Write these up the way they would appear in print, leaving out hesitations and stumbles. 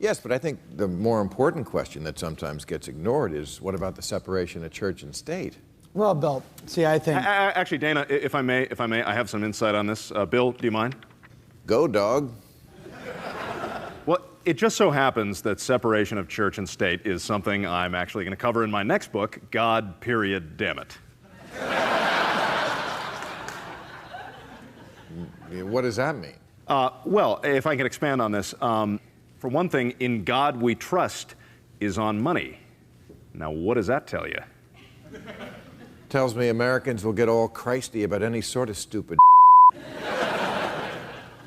Yes, but I think the more important question that sometimes gets ignored is, what about the separation of church and state? Well, Bill, see, I think... Actually, Dana, if I may, I have some insight on this. Bill, do you mind? Go, dog. Well, it just so happens that separation of church and state is something I'm actually going to cover in my next book, God, period, damn it. What does that mean? Well, if I can expand on this, for one thing, in God we trust is on money. Now, what does that tell you? Tells me Americans will get all Christy about any sort of stupid.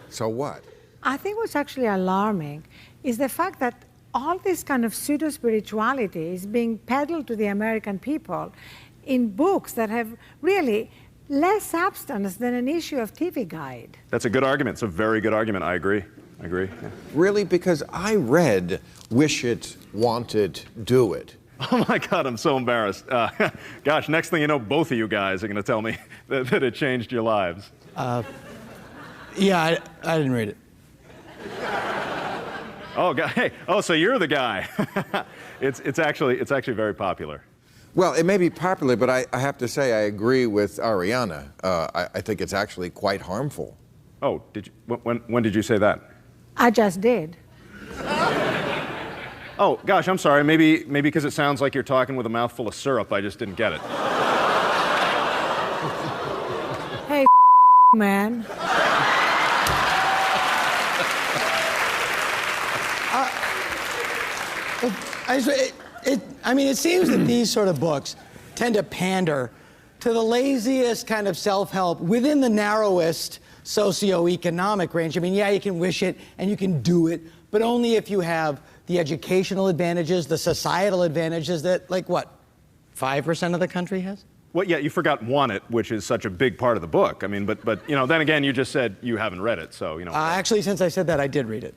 So what? I think what's actually alarming is the fact that all this kind of pseudo-spirituality is being peddled to the American people in books that have really less substance than an issue of TV Guide. That's a good argument. It's a very good argument. I agree. Yeah. Really? Because I read Wish It, Want It, Do It. Oh my God, I'm so embarrassed. Gosh, next thing you know, both of you guys are going to tell me that it changed your lives. Yeah, I didn't read it. Oh, God, hey, so you're the guy. It's actually very popular. Well, it may be popular, but I have to say I agree with Ariana. I think it's actually quite harmful. Oh, did you? When did you say that? I just did. Oh, gosh, I'm sorry. Maybe because it sounds like you're talking with a mouthful of syrup, I just didn't get it. Hey, man. I mean, it seems that these sort of books tend to pander to the laziest kind of self-help within the narrowest socioeconomic range. I mean, yeah, you can wish it and you can do it, but only if you have the educational advantages, the societal advantages that, like, what, 5% of the country has? Well, yeah, you forgot Want It, which is such a big part of the book. I mean, but you know, then again, you just said you haven't read it, so, you know. Actually, since I said that, I did read it.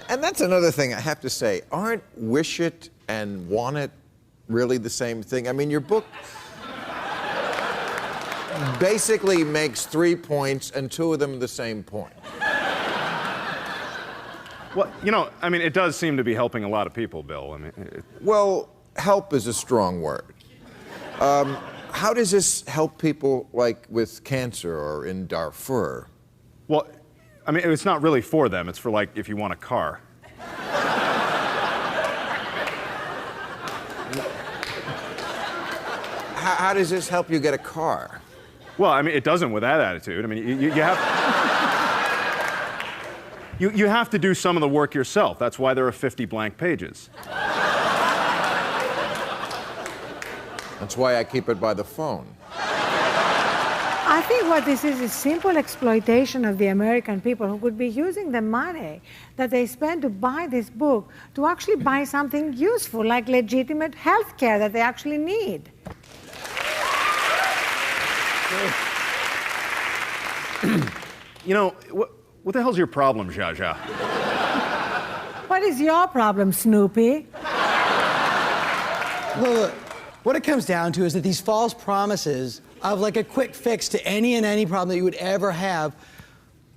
And that's another thing I have to say. Aren't Wish It and Want It really the same thing? I mean, your book basically makes 3 points, and 2 of them the same point. Well, you know, I mean, it does seem to be helping a lot of people, Bill. I mean, Well, help is a strong word. How does this help people, like, with cancer or in Darfur? Well, I mean, it's not really for them. It's for, like, if you want a car. How does this help you get a car? Well, I mean, it doesn't with that attitude. I mean, you have... you have to do some of the work yourself. That's why there are 50 blank pages. That's why I keep it by the phone. I think what this is simple exploitation of the American people who could be using the money that they spend to buy this book to actually buy something useful, like legitimate health care that they actually need. You know, what the hell's your problem, Zsa Zsa? What is your problem, Snoopy? Well, look, what it comes down to is that these false promises of, like, a quick fix to any problem that you would ever have,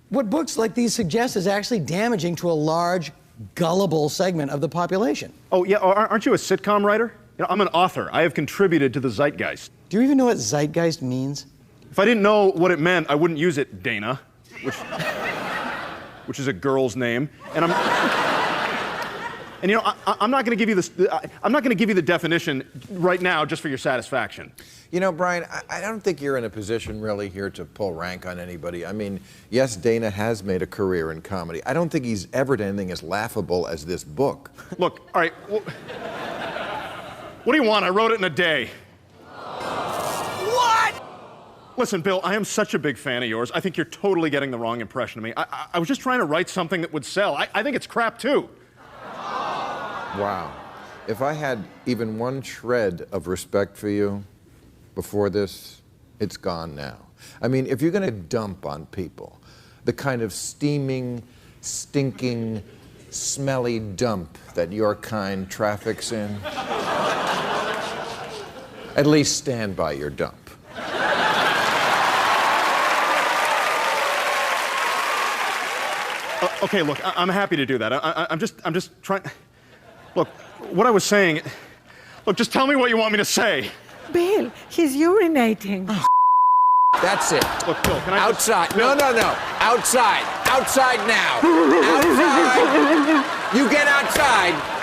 what books like these suggest is actually damaging to a large, gullible segment of the population. Oh, yeah, aren't you a sitcom writer? You know, I'm an author. I have contributed to the zeitgeist. Do you even know what zeitgeist means? If I didn't know what it meant, I wouldn't use it, Dana, which is a girl's name. And you know, I'm not going to give you this. I'm not going to give you the definition right now just for your satisfaction. You know, Brian, I don't think you're in a position really here to pull rank on anybody. I mean, yes, Dana has made a career in comedy. I don't think he's ever done anything as laughable as this book. Look, all right. Well, what do you want? I wrote it in a day. What? Listen, Bill, I am such a big fan of yours. I think you're totally getting the wrong impression of me. I was just trying to write something that would sell. I think it's crap, too. Wow. If I had even one shred of respect for you before this, it's gone now. I mean, if you're going to dump on people, the kind of steaming, stinking, smelly dump that your kind traffics in, at least stand by your dump. Okay, look, I'm happy to do that. I'm just trying. Look, what I was saying. Look, just tell me what you want me to say. Bill, he's urinating. That's it. Look, Bill, can I Outside. Just... No. Outside. Outside now. Outside. You get outside.